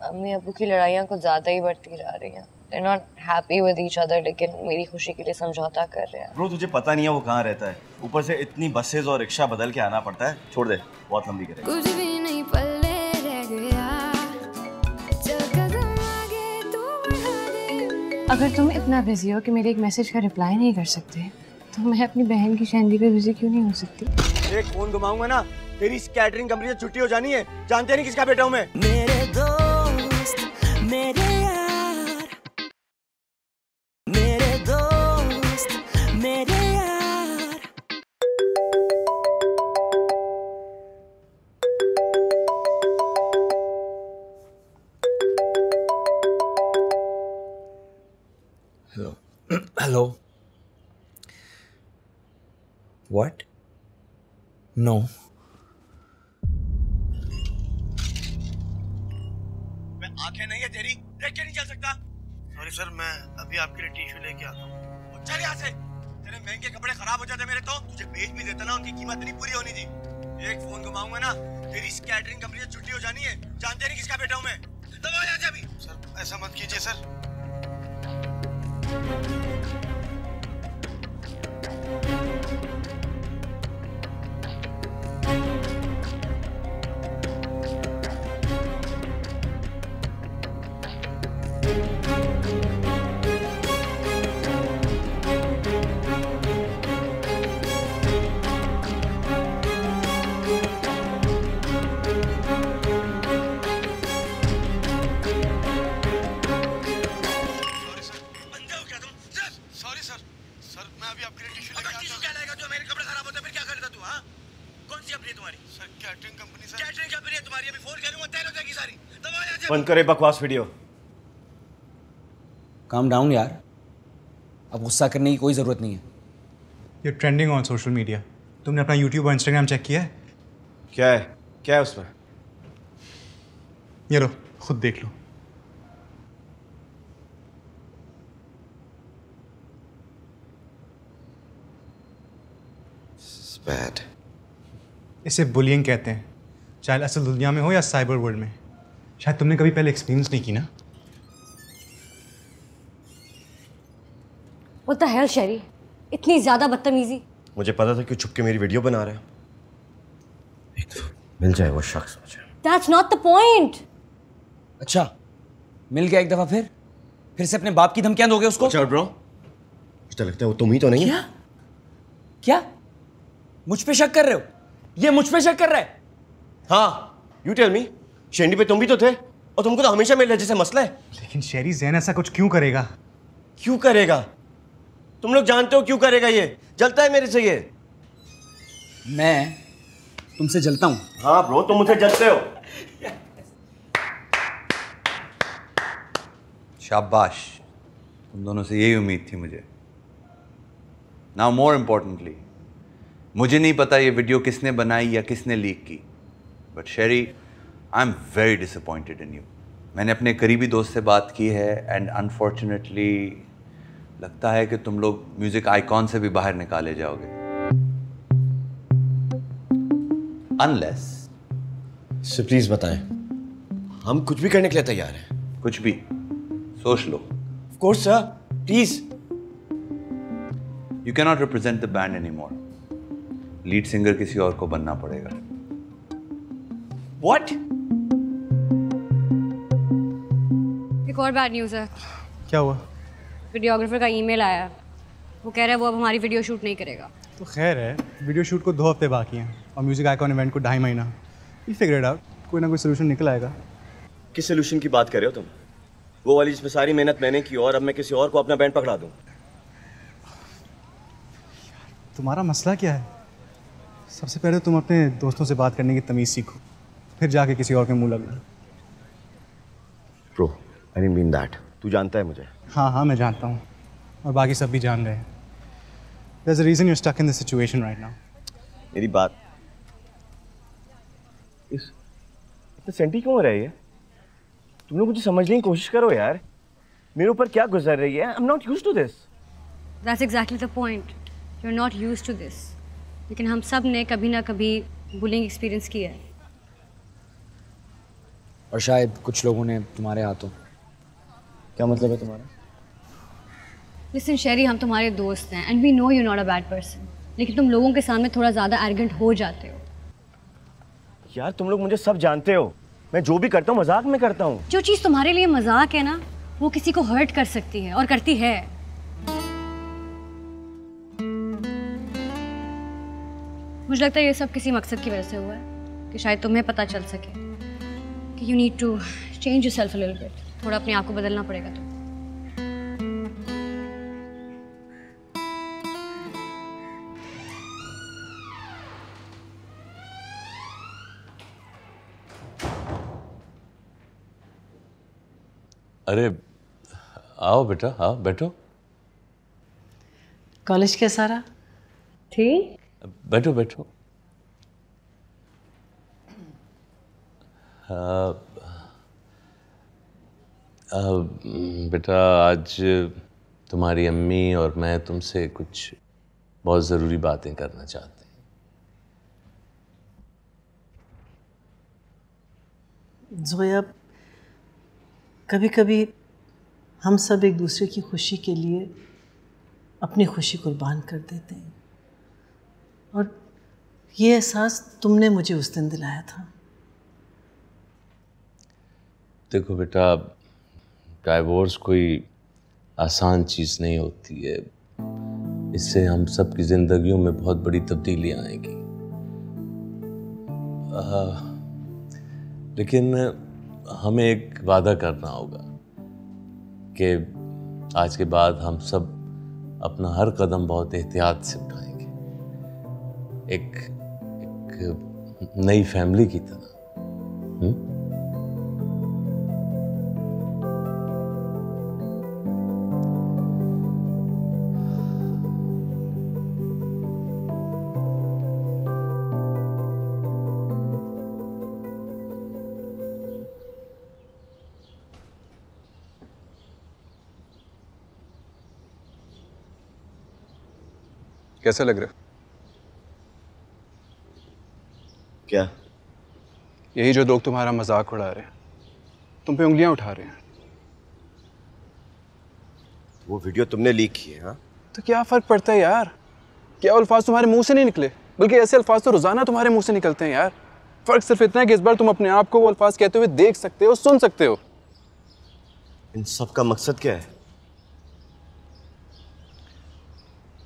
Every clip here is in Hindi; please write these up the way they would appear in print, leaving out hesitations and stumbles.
अम्मी अबू की लड़ाइयाँ कुछ ज़्यादा ही बढ़ती जा रही हैं। They're not happy with each other, लेकिन मेरी खुशी के लिए समझौता कर रहे हैं। ब्रो तुझे पता नहीं है वो कहाँ रहता है, ऊपर से इतनी बसेस और रिक्शा बदल के आना पड़ता है। छोड़ दे, बहुत लंबी करेगी। कुछ भी नहीं पल्ले रह गया, चल कदम आगे तू बढ़ा दे। अगर तुम इतना बिजी हो कि मेरे एक मैसेज का रिप्लाई नहीं कर सकते, तो मैं अपनी बहन की शादी पे बिजी क्यों नहीं हो सकती? एक फोन घुमाऊंगा ना, तेरी कैटरिंग कंपनी से छुट्टी हो जानी है। जानते नहीं किसका बेटा हूँ मैं। मेरे दोस्त, मेरे यार, मेरे दोस्त, मेरे यार। हेलो हेलो व्हाट नो आंखें नहीं है तेरी, देख के नहीं चल सकता। सॉरी सर, मैं अभी आपके लिए टिश्यू लेके आता हूँ। चल यहाँ से, तेरे महंगे कपड़े खराब हो जाते मेरे तो। तुझे बेच भी देता ना, उनकी कीमत नहीं पूरी होनी थी। एक फोन घुमाऊंगा ना, तेरी कैटरिंग कंपनी से छुट्टी हो जानी है। जानते नहीं किसका बेटा हूँ मैं। दबा यहाँ से अभी। सर ऐसा मत कीजिए सर। बंद करे बकवास वीडियो। काम डाउन यार, अब गुस्सा करने की कोई ज़रूरत नहीं है। ये ट्रेंडिंग ऑन सोशल मीडिया। तुमने अपना यूट्यूब और इंस्टाग्राम चेक किया है? क्या है, क्या है उसमें? ये लो, खुद देख लो। Bad. इसे बुलिंग कहते हैं, चाहे असल दुनिया में हो या साइबर वर्ल्ड में। शायद तुमने कभी पहले एक्सपीरियंस नहीं की ना। What the hell, शेरी? इतनी ज्यादा बदतमीजी। मुझे पता था कि छुप के मेरी वीडियो बना रहा है। एक तो मिल जाए वो शख्स मुझे। That's not the point. अच्छा, मिल गया एक दफा, फिर से अपने बाप की धमकियां दोगे उसको? चल ब्रो, मुझे लगता है वो तुम ही तो नहीं है। क्या? मुझ पे शक कर रहे हो? ये मुझ पे शक कर रहा है? हाँ, यू टेल मी। शेंडी पे तुम भी तो थे, और तुमको तो हमेशा मेरे लहजे से मसला है। लेकिन शेरी, ज़ैन ऐसा कुछ क्यों करेगा? क्यों करेगा? तुम लोग जानते हो क्यों करेगा? ये जलता है मेरे से। ये मैं तुमसे जलता हूँ? हाँ ब्रो, तुम मुझसे जलते हो। शाबाश, तुम दोनों से यही उम्मीद थी मुझे। नाउ मोर इम्पोर्टेंटली, मुझे नहीं पता ये वीडियो किसने बनाई या किसने लीक की, but Sheri, I am very disappointed in you. मैंने अपने करीबी दोस्त से बात की है एंड अनफॉर्चुनेटली लगता है कि तुम लोग म्यूजिक आइकॉन से भी बाहर निकाले जाओगे। अनलेस। सर प्लीज बताएं, हम कुछ भी करने के लिए तैयार हैं। कुछ भी सोच लो। Of course sir, please. You cannot represent the band any more. Lead singer किसी और को बनना पड़ेगा। What? एक और बैड न्यूज़ है। क्या हुआ? वीडियोग्राफर का ईमेल आया है, वो कह रहा है वो अब हमारी वीडियो शूट नहीं करेगा। तो खैर है, वीडियो शूट को 2 हफ्ते बाकी हैं और म्यूजिक आइकॉन इवेंट को 2.5 महीना। We'll figure it out, कोई ना कोई सोल्यूशन निकल आएगा। किस सोल्यूशन की बात कर रहे हो तुम? वो वाली जिसमें सारी मेहनत मैंने की और अब मैं किसी और को अपना बैंड पकड़ा दूं? तुम्हारा मसला क्या है? सबसे पहले तुम अपने दोस्तों से बात करने की तमीज़ सीखो, फिर जाके किसी और के मुंह लगना। Bro, I didn't mean that. तू जानता है मुझे। हाँ, मैं जानता हूँ और बाकी सब भी जान रहे हैं। There's a reason you're stuck in this situation right now. मेरी बात इतना सेंटी क्यों हो रहा है ये? तुम लोग मुझे समझने की कोशिश करो यार। मेरे ऊपर क्या गुजर रही है? I'm not used to this. That's exactly the point. You're not used to this. लेकिन हम सब ने कभी ना कभी बुलिंग एक्सपीरियंस किया है। और शायद कुछ लोगों ने तुम्हारे हाथों। क्या मतलब है तुम्हारा? लिसन शेरी, हम तुम्हारे दोस्त हैं and we know you not a bad person, लेकिन तुम लोगों के सामने थोड़ा ज़्यादा एरोगेंट हो जाते हो। यार तुम लोग मुझे सब जानते हो, मैं जो भी करता हूँ मजाक में करता हूँ। जो चीज़ तुम्हारे लिए मजाक है ना, वो किसी को हर्ट कर सकती है और करती है। मुझे लगता है ये सब किसी मकसद की वजह से हुआ है कि शायद तुम्हें पता चल सके कि you need to change yourself a little bit. थोड़ा अपने आप को बदलना पड़ेगा तुम्हें। अरे आओ बेटा, आओ बैठो। कॉलेज कैसा रहा? ठीक, बैठो बैठो। बेटा आज तुम्हारी अम्मी और मैं तुमसे कुछ बहुत ज़रूरी बातें करना चाहते हैं। ज़ोया, कभी कभी हम सब एक दूसरे की खुशी के लिए अपनी खुशी कुर्बान कर देते हैं, और ये एहसास तुमने मुझे उस दिन दिलाया था। देखो बेटा, डाइवोर्स कोई आसान चीज़ नहीं होती है। इससे हम सब की ज़िंदगियों में बहुत बड़ी तब्दीलियाँ आएंगी। लेकिन हमें एक वादा करना होगा कि आज के बाद हम सब अपना हर कदम बहुत एहतियात से उठाएंगे, एक नई फैमिली की तरह। कैसा लग रहा है? क्या? यही जो लोग तुम्हारा मजाक उड़ा रहे हैं, तुम पे उंगलियां उठा रहे हैं। वो वीडियो तुमने लीक की है? हाँ, तो क्या फर्क पड़ता है यार? क्या अल्फाज तुम्हारे मुंह से नहीं निकले, बल्कि ऐसे अल्फाज तो रोजाना तुम्हारे मुंह से निकलते हैं यार। फर्क सिर्फ इतना है कि इस बार तुम अपने आप को वो अल्फाज कहते हुए देख सकते हो, सुन सकते हो। इन सब का मकसद क्या है?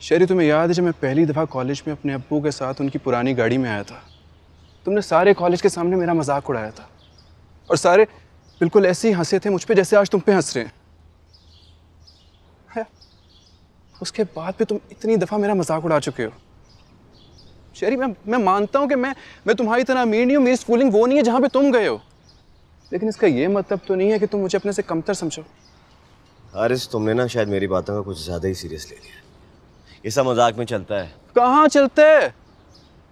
शेरी, तुम्हें याद है जब मैं पहली दफ़ा कॉलेज में अपने अब्बू के साथ उनकी पुरानी गाड़ी में आया था, तुमने सारे कॉलेज के सामने मेरा मजाक उड़ाया था, और सारे बिल्कुल ऐसे ही हंसे थे मुझ पे जैसे आज तुम पे हंस रहे हैं। उसके बाद भी तुम इतनी दफ़ा मेरा मजाक उड़ा चुके हो। शेरी, मैं मानता हूँ कि मैं तुम्हारी तरह अमीर नहीं हूँ, मेरी स्कूलिंग वो नहीं है जहाँ पे तुम गए हो, लेकिन इसका ये मतलब तो नहीं है कि तुम मुझे अपने से कमतर समझो। हारिस, तुमने ना शायद मेरी बातों का कुछ ज़्यादा ही सीरियस ले लिया। ये सब मजाक में चलता है। कहाँ चलता है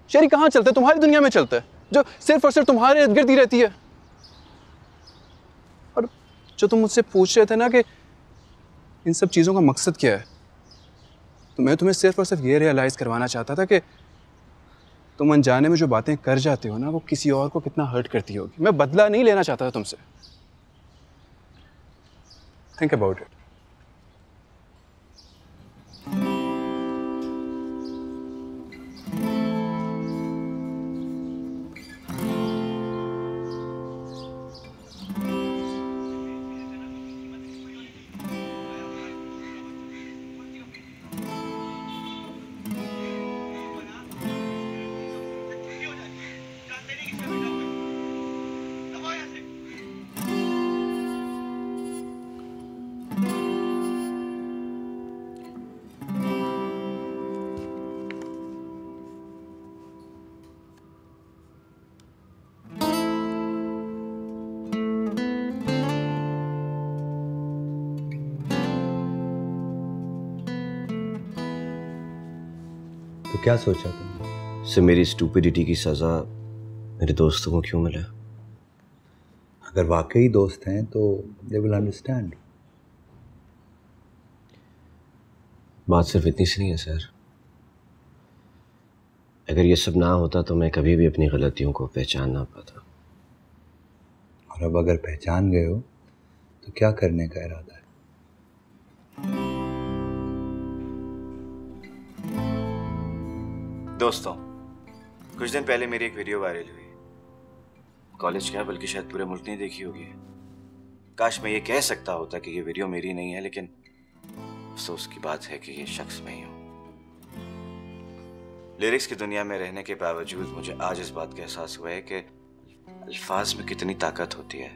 शेरी, कहाँ चलता है? तुम्हारी दुनिया में चलता है, जो सिर्फ और सिर्फ तुम्हारे इर्द गिर्द ही रहती है। और जो तुम मुझसे पूछ रहे थे ना कि इन सब चीज़ों का मकसद क्या है, तो मैं तुम्हें सिर्फ और सिर्फ ये रियलाइज़ करवाना चाहता था कि तुम अनजाने में जो बातें कर जाते हो ना, वो किसी और को कितना हर्ट करती होगी। मैं बदला नहीं लेना चाहता था तुमसे। Think about it. तो क्या सोचा तुमने? से मेरी स्टूपिडिटी की सज़ा मेरे दोस्तों को क्यों मिला? अगर वाकई दोस्त हैं तो दे विल अंडरस्टैंड। बात सिर्फ इतनी सी नहीं है सर। अगर ये सब ना होता तो मैं कभी भी अपनी गलतियों को पहचान ना पाता। और और अब अगर पहचान गए हो तो क्या करने का इरादा है? दोस्तों, कुछ दिन पहले मेरी एक वीडियो वायरल हुई। कॉलेज क्या बल्कि शायद पूरे मुल्क ने देखी होगी। काश मैं ये कह सकता होता कि ये वीडियो मेरी नहीं है, लेकिन अफसोस की बात है कि ये शख्स मैं ही हूं। लिरिक्स की दुनिया में रहने के बावजूद मुझे आज इस बात का एहसास हुआ है कि अल्फाज में कितनी ताकत होती है।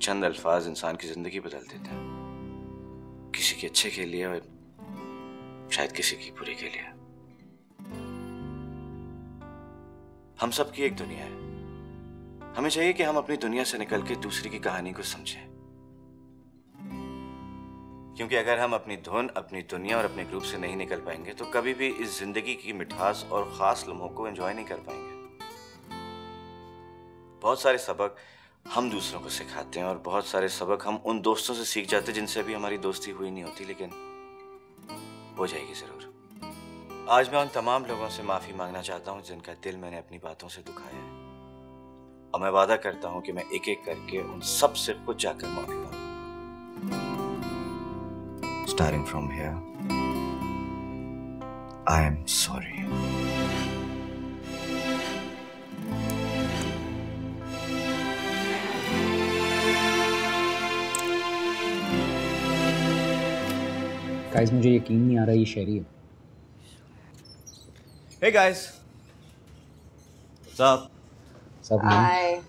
चंद अल्फाज इंसान की जिंदगी बदल देते हैं, किसी के अच्छे के लिए और शायद किसी की बुरे के लिए। हम सब की एक दुनिया है। हमें चाहिए कि हम अपनी दुनिया से निकल के दूसरी की कहानी को समझें, क्योंकि अगर हम अपनी धुन, अपनी दुनिया और अपने ग्रुप से नहीं निकल पाएंगे तो कभी भी इस जिंदगी की मिठास और खास लम्हों को एंजॉय नहीं कर पाएंगे। बहुत सारे सबक हम दूसरों को सिखाते हैं और बहुत सारे सबक हम उन दोस्तों से सीख जाते हैं जिनसे अभी हमारी दोस्ती हुई नहीं होती, लेकिन हो जाएगी जरूर। आज मैं उन तमाम लोगों से माफी मांगना चाहता हूं जिनका दिल मैंने अपनी बातों से दुखाया है, और मैं वादा करता हूं कि मैं एक एक करके उन सब से खुद जाकर माफी मांगूंगा। Starting from here, I am sorry. Guys, मुझे यकीन नहीं आ रहा ये शेरी है। Hey guys, what's up? सब हाय।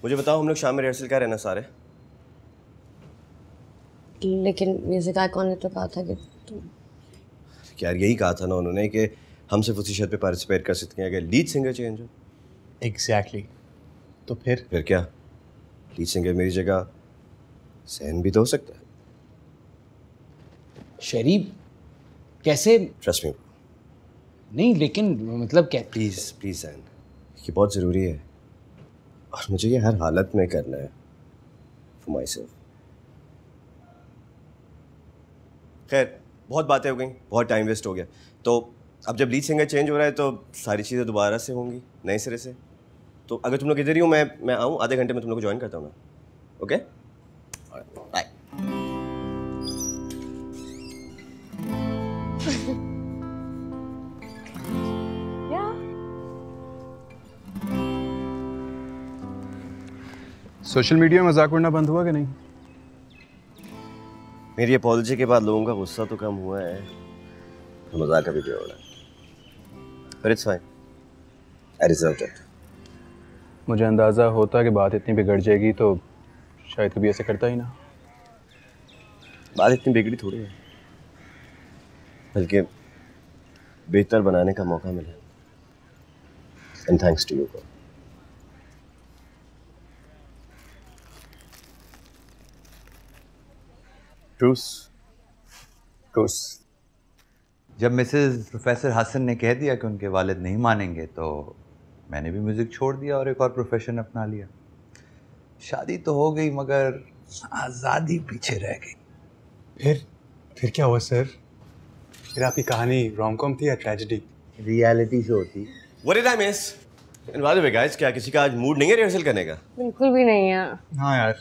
मुझे बताओ, हम लोग शाम में रिहर्सल कर रहे हैं ना सारे? लेकिन म्यूजिक आइकॉन ने तो कहा था कि यार यही कहा था ना उन्होंने कि हम सिर्फ उसी शर्त पे पार्टिसिपेट कर सकते हैं अगर लीड सिंगर चेंज हो। एग्जैक्टली। तो फिर क्या लीड सिंगर मेरी जगह सहन भी तो हो सकता है? शेरी कैसे? Trust me. नहीं लेकिन मतलब क्या? प्लीज प्लीज सहन, ये बहुत ज़रूरी है और मुझे ये हर हालत में करना है फॉर माई सेल्फ। खैर, बहुत बातें हो गई, बहुत टाइम वेस्ट हो गया। तो अब जब लीड सिंगर चेंज हो रहा है तो सारी चीज़ें दोबारा से होंगी, नए सिरे से। तो अगर तुम लोग इधर ही हो, मैं आऊँ, आधे घंटे में तुम लोग को ज्वाइन करता हूँ मैं। Okay, bye. सोशल मीडिया में मजाक उड़ना बंद हुआ कि नहीं? मेरी अपॉलजी के बाद लोगों का गुस्सा तो कम हुआ है, तो मजाक अभी भी हो रहा है, पर it's fine, I deserve it. मुझे अंदाज़ा होता कि बात इतनी बिगड़ जाएगी तो शायद कभी ऐसे करता ही ना। बात इतनी बिगड़ी थोड़ी है, बल्कि बेहतर बनाने का मौका मिला, एंड थैंक्स टू यू। ट्रूस। जब मिसेस प्रोफेसर हसन ने कह दिया कि उनके वालिद नहीं मानेंगे तो मैंने भी म्यूज़िक छोड़ दिया और एक और प्रोफेशन अपना लिया। शादी तो हो गई मगर आज़ादी पीछे रह गई। फिर क्या हुआ सर? फिर आपकी कहानी रोम-कॉम थी या ट्रेजेडी? रियलिटी शो थी। What did I miss? And by the way guys, क्या किसी का आज मूड नहीं है रिहर्सल करने का? बिल्कुल भी नहीं है। हाँ यार,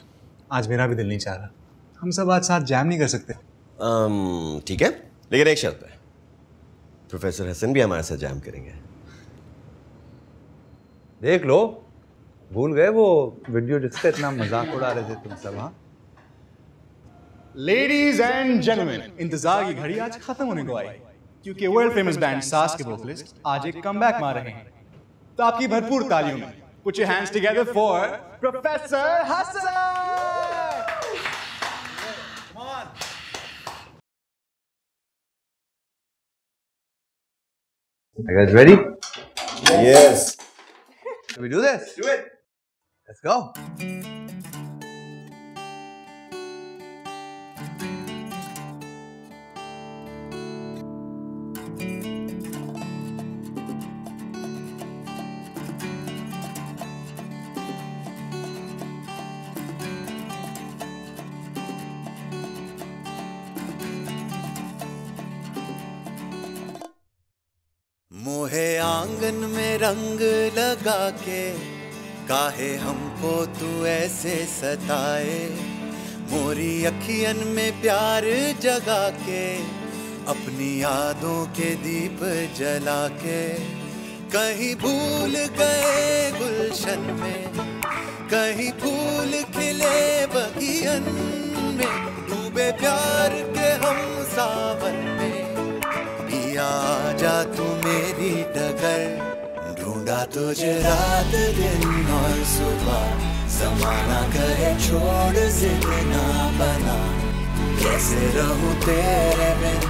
आज मेरा भी दिल नहीं चाह रहा। हम सब आज साथ जैम नहीं कर सकते? ठीक है, लेकिन एक शर्त है, प्रोफेसर हसन भी हमारे साथ जैम करेंगे। देख लो, भूल गए वो वीडियो जिससे इतना मजाक उड़ा रहे थे तुम सब? हाँ लेडीज एंड जेंटलमैन, इंतजार की घड़ी आज खत्म होने को आई, क्योंकि वर्ल्ड फेमस बैंड सास के वोकलिस्ट आज एक कमबैक मार रहे हैं। तो आपकी भरपूर तालियों में put your hands together for professor Hasan. You guys ready? Yes. Should we do this? Do it. Let's go. मोहे आंगन में रंग लगा के काहे हमको तू ऐसे सताए, मोरी अखियन में प्यार जगा के, अपनी यादों के दीप जला के, कहीं भूल गए गुलशन में, कहीं फूल खिले बगियन में, डूबे प्यार के हम सावन में, पिया जा तू मेरी डगर, ढूंढा तुझे रात दिन और सुबह, ज़माना कहे छोड़ जिद ना बना, कैसे रहूं तेरे बिन,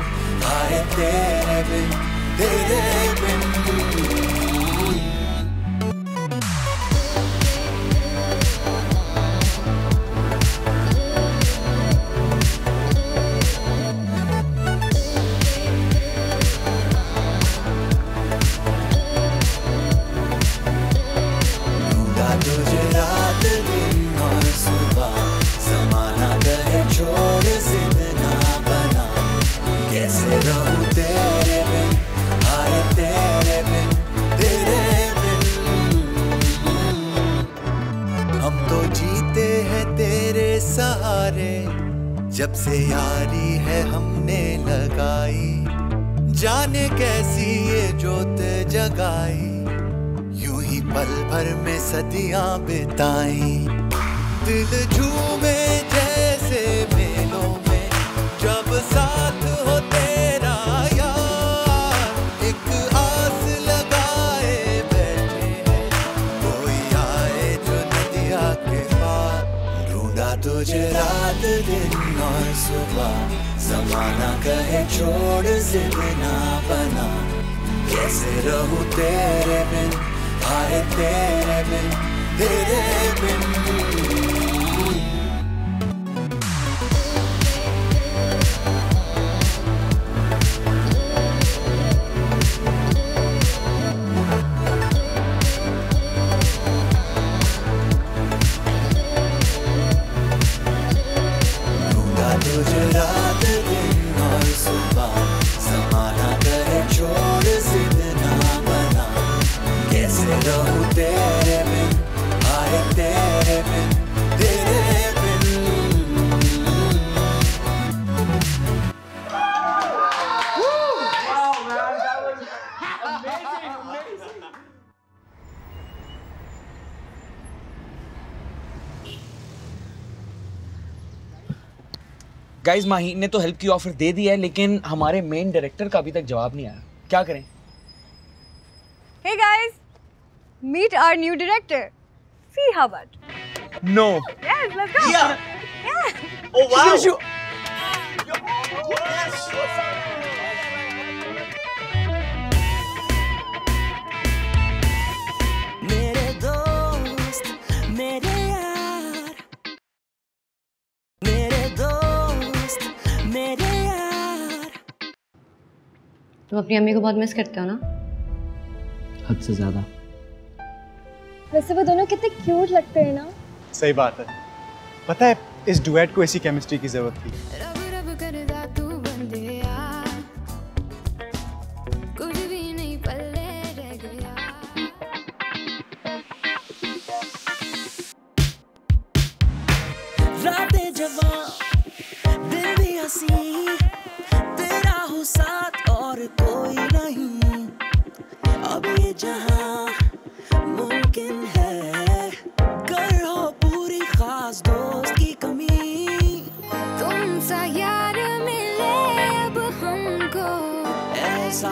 आए तेरे बिन, तेरे बिन। जब से यारी है हमने लगाई, जाने कैसी ये जोत जगाई, यूं ही पल भर में सदियां बिताई, दिल झूमे जैसे मेलों में, जब साथ हो तेरा यार, एक आस लगाए बैठे हैं, कोई आए जो नदिया के पार, ढूंढा तुझे रात दिन और सुबह, ज़माना कहे छोड़ जिद ना बना, कैसे रहूं तेरे बिन, आए तेरे बिन, तेरे बिन। तुझे रात दिन और सुबह, ज़माना कहे छोड़ जिद ना बना, कैसे रहूं तेरे बिन, आए तेरे बिन, तेरे बिन। गाइस, माहीन ने तो हेल्प की ऑफर दे दी है, लेकिन हमारे मेन डायरेक्टर का अभी तक जवाब नहीं आया। क्या करें? Hey guys, meet our new director. See how about? No. Yes, let's go. Yeah. Oh wow. Yes. मेरे दोस्त, मेरे यार, मेरे दोस्त, मेरे यार। तुम अपनी अम्मी को बहुत मिस करते हो ना? हद से ज्यादा। वैसे वो दोनों कितने क्यूट लगते हैं ना? सही बात है। पता है इस डुएट को ऐसी केमिस्ट्री की जरूरत थी। रब रब करदा तू बंदिया, कुछ भी नहीं पल्ले रह गया। रातें जवां, दिन भी हंसी, तेरा हो साथ और कोई नहीं, अब ये जहां मुमकिन है, कर हो पूरी खास दोस्त की कमी, तुम सा यार मिले अब हमको, ऐसा